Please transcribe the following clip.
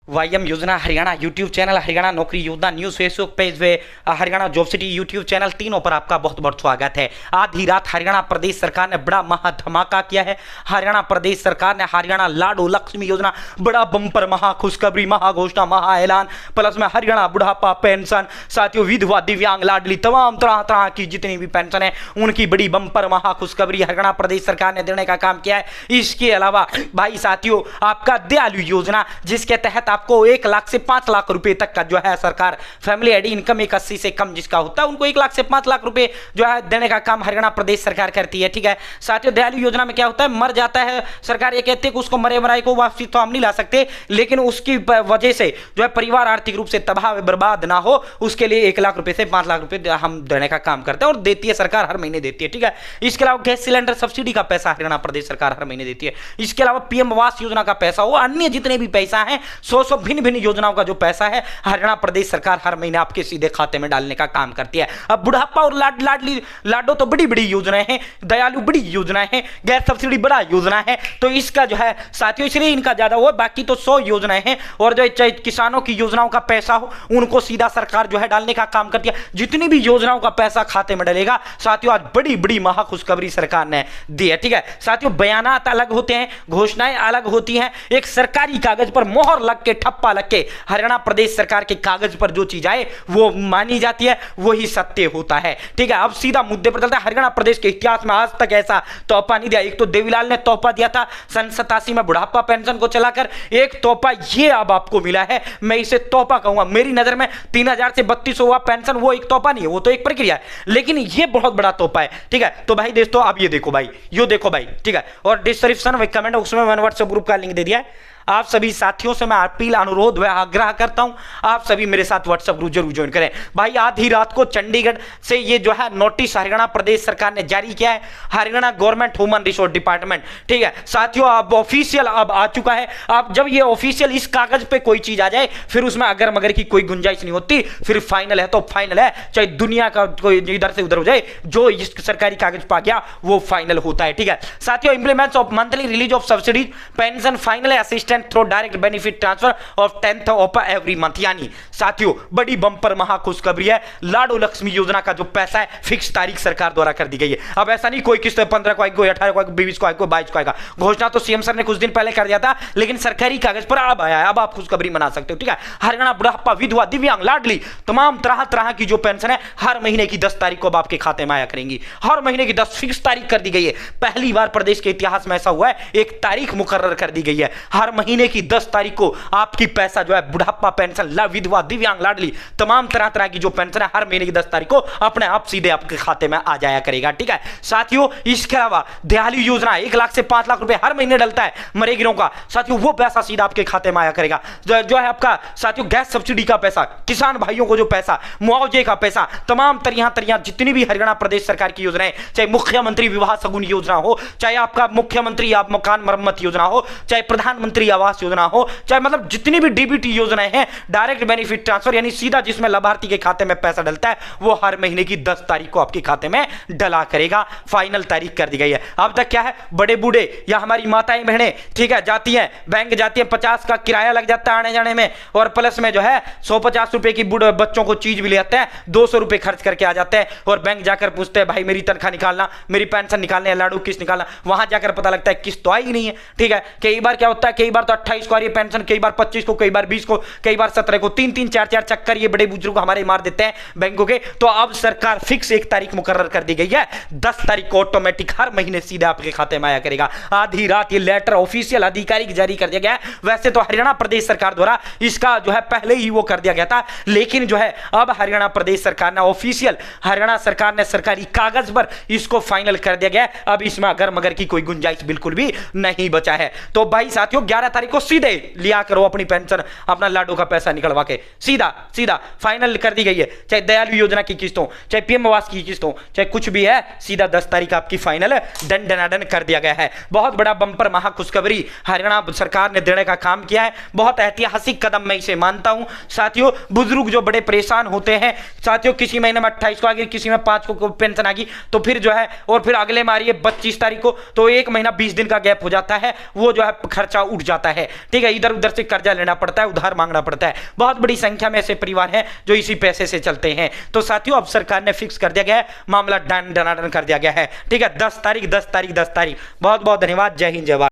वाईएम योजना Haryana YouTube channel, Haryana नौकरी योजना न्यूज़ फेसबुक पेज वे Haryana job city YouTube channel, तीनों पर आपका बहुत बहुत स्वागत है। आधी रात हरियाणा प्रदेश सरकार ने बड़ा महा धमाका किया है। हरियाणा प्रदेश सरकार ने हरियाणा लाडो लक्ष्मी योजना, बड़ा बम्पर, महा खुशखबरी, महा घोषणा, महा ऐलान, प्लस में हरियाणा बुढ़ापा पेंशन, साथियों विधवा, दिव्यांग, लाडली, तमाम तरह तरह की जितनी भी पेंशन है उनकी बड़ी बम्पर महा खुशखबरी हरियाणा प्रदेश सरकार ने देने का काम किया है। इसके अलावा भाई साथियों आपका दयालु योजना, जिसके तहत आपको 1 लाख से 5 लाख रुपए तक का जो है सरकार फैमिली एडी इनकम 81 से कम जिसका होता है उनको 1 लाख से 5 लाख रुपए जो है देने का काम हरियाणा प्रदेश सरकार करती है। ठीक है साथियों, दयालु योजना में क्या होता है, मर जाता है सरकार ये कहती है कि उसको मरे मराए को वापसी तो हम नहीं ला सकते, लेकिन उसकी वजह से जो है परिवार आर्थिक रूप से तबाह बर्बाद ना हो उसके लिए 1 लाख रुपए से 5 लाख रुपए हम देने का काम करते हैं और देती है सरकार, हर महीने देती है। ठीक है, इसके अलावा गैस सिलेंडर सब्सिडी का पैसा हरियाणा प्रदेश सरकार हर महीने देती है। इसके अलावा पीएम आवास योजना का पैसा हो, अन्य जितने भी पैसा है 100 भिन्न भिन्न योजनाओं का जो पैसा है हरियाणा प्रदेश सरकार हर महीने आपके सीधे खाते में डालने का काम करती है। अब बुढ़ापा और लाडली लाडो तो बड़ी बड़ी योजनाएं हैं, दयालु बड़ी योजनाएं हैं, गैस सब्सिडी बड़ा योजना है, तो इसका जो है साथियों इसलिए इनका ज्यादा हुआ, बाकी तो 100 योजनाएं हैं। और जो चाहे किसानों की योजनाओं का पैसा हो उनको सीधा सरकार जो है डालने का काम करती है। जितनी भी योजनाओं का पैसा खाते में डलेगा साथियों आज बड़ी बड़ी महा खुशखबरी सरकार ने दी है। ठीक है साथियों, बयानात अलग होते हैं, घोषणाएं अलग होती हैं, एक सरकारी कागज पर मोहर लग के ठप्पा लग के हरियाणा प्रदेश सरकार के कागज पर जो चीज आए वो मानी जाती है, वही सत्य होता है। ठीक है, अब सीधा मुद्दे पर चलता है। हरियाणा प्रदेश के इतिहास में आज तक ऐसा तोहफा नहीं दिया। एक तो देवीलाल ने तोहफा दिया था सन 87 में बुढ़ापा पेंशन को चलाकर, एक तोहफा ये अब आपको मिला है, मैं इसे तोहफा कहूंगा। मेरी नजर में 3000 से 3200 हुआ पेंशन वो एक तोहफा नहीं है, वो तो एक प्रक्रिया है, लेकिन ये बहुत बड़ा तोहफा है। ठीक है, तो भाई दोस्तों अब ये देखो भाई, यो देखो भाई। ठीक है, और डिस्क्रिप्शन में कमेंट उसमें मैंने व्हाट्सएप ग्रुप का लिंक दे दिया है। आप सभी साथियों से मैं अपील, अनुरोध व आग्रह करता हूं आप सभी मेरे साथ व्हाट्सएप ग्रुप जरूर ज्वाइन करें। भाई आधी रात को चंडीगढ़ से ये जो है नोटिस हरियाणा प्रदेश सरकार ने जारी किया है, Haryana government human resource department. ठीक है साथियों, अब ऑफिशियल अब आ चुका है। अब जब ये ऑफिशियल इस कागज पे कोई चीज आ जाए फिर उसमें अगर मगर की कोई गुंजाइश नहीं होती, फिर फाइनल है तो फाइनल है, चाहे दुनिया का कोई इधर से उधर हो जाए, जो इस सरकारी कागज पर आ गया वो फाइनल होता है। ठीक है साथियों, implements of monthly release of subsidy pension final है assistant through direct benefit transfer of 10th of every month. यानी साथियों बड़ी बंपर महा खुशखबरी है, लाडो लक्ष्मी योजना का जो पैसा है फिक्स तारीख सरकार द्वारा कर दी गई है। अब ऐसा नहीं कोई किस्त 15 को आएगी, 18 को आएगी, 20 को आएगी, 22 को आएगा। घोषणा तो सीएम सर ने कुछ दिन पहले कर दिया था, लेकिन सरकारी कागज पर अब आया है, अब आप खुशखबरी मना सकते हो। ठीक है, हरियाणा बुढ़ापा, विधवा, दिव्यांग, लाडली, तमाम तरह तरह की जो पेंशन है हर महीने की 10 तारीख को अब आपके खाते में आया करेंगी। हर महीने की 10 फिक्स तारीख कर दी गई है। पहली बार प्रदेश के इतिहास में ऐसा हुआ है, एक तारीख मुकर्रर कर दी गई है, हर महीने की 10 तारीख को आपकी पैसा जो है बुढ़ापा पेंशन, विधवा, दिव्यांग, लाडली, तमाम तरह तरह की जो पेंशन है हर महीने की 10 तारीख को अपने आप सीधे आपके खाते में आ जाया करेगा। ठीक है साथियों, इसके अलावा दयालु योजना 1 लाख से 5 लाख रुपए हर महीने डलता है मरेगिरों का, साथियों वो पैसा सीधा आपके खाते में आया करेगा। जो है आपका साथियों गैस सब्सिडी का पैसा, किसान भाइयों को जो पैसा, मुआवजे का पैसा, तमाम तरह जितनी भी हरियाणा प्रदेश सरकार की योजनाएं, चाहे मुख्यमंत्री विवाह सगुन योजना हो, चाहे आपका मुख्यमंत्री आप मकान मरम्मत योजना हो, चाहे प्रधानमंत्री आवास योजना हो, चाहे मतलब जितनी भी डीबीटी योजनाएं हैं, डायरेक्ट बेनिफिट ट्रांसफर यानी सीधा जिसमें लाभार्थी के खाते में पैसा डलता है वो हर महीने की 10 तारीख को आपके खाते में डला करेगा। फाइनल तारीख कर दी गई है। अब तक क्या है, बड़े बूढ़े या हमारी माताएं बहनें ठीक है जाती हैं बैंक जाती है, 50 का किराया लग जाता है आने जाने में, और प्लस में जो है 150 रुपए की बूढ़े बच्चों को चीज भी ले आते हैं, 200 रुपए खर्च करके आ जाते हैं और बैंक जाकर पूछते हैं भाई मेरी तनख्वाह निकालना, मेरी पेंशन निकालने, लाडू किस्त निकालना। वहां जाकर पता लगता है किस्त तो आई ही नहीं है। ठीक है, कई बार क्या होता है, कई बार तो 28 को आ रही है पेंशन, कई बार 25 को, कई बार 20 को, कई बार 17 को, 3-3 4-4 चक्कर ये बड़े बुजुर्ग हमारे मार देते हैं बैंकों के। तो अब सरकार फिक्स एक तारीख मुकर्रर कर दी गई है, 10 तारीख को ऑटोमेटिक हर महीने सीधे आपके खाते में आया करेगा। आधी रात ये लेटर ऑफिशियल आधिकारिक जारी कर दिया गया है। वैसे तो हरियाणा प्रदेश सरकार द्वारा इसका जो है पहले ही वो कर दिया गया था, लेकिन जो है अब हरियाणा प्रदेश सरकार ने ऑफिशियल, हरियाणा सरकार ने सरकारी कागज पर इसको फाइनल कर दिया गया है। अब इसमें अगर मगर की कोई गुंजाइश बिल्कुल भी नहीं बचा है। तो भाई साथियों 11 तारीख को सीधे लिया करो अपनी पेंशन, अपना लाडू का पैसा निकलवा के सीधा सीधा फाइनल कर दी गई है। चाहे दयालु योजना की किस्त हो, चाहे पीएम आवास की किस्त हो, चाहे कुछ भी है, सीधा 10 तारीख आपकी फाइनल डन डनाडन कर दिया गया है। बहुत बड़ा बंपर महा खुशखबरी हरियाणा सरकार ने देने का काम किया है। बहुत ऐतिहासिक कदम मैं इसे मानता हूं साथियों। बुजुर्ग जो बड़े परेशान होते हैं साथियों, किसी महीने में 28 को आ गई, किसी में 5 को पेंशन आ गई, तो फिर जो है और फिर अगले मारिए 25 तारीख को, तो 1 महीना 20 दिन का गैप हो जाता है, वो जो है खर्चा उठ जाता जाता है, ठीक है, इधर उधर से कर्जा लेना पड़ता है, उधार मांगना पड़ता है। बहुत बड़ी संख्या में ऐसे परिवार हैं जो इसी पैसे से चलते हैं। तो साथियों, अब सरकार ने फिक्स कर दिया गया है, मामला डन डनाडन कर दिया गया है, ठीक है, 10 तारीख 10 तारीख 10 तारीख। बहुत बहुत धन्यवाद। जय हिंद, जय भारत।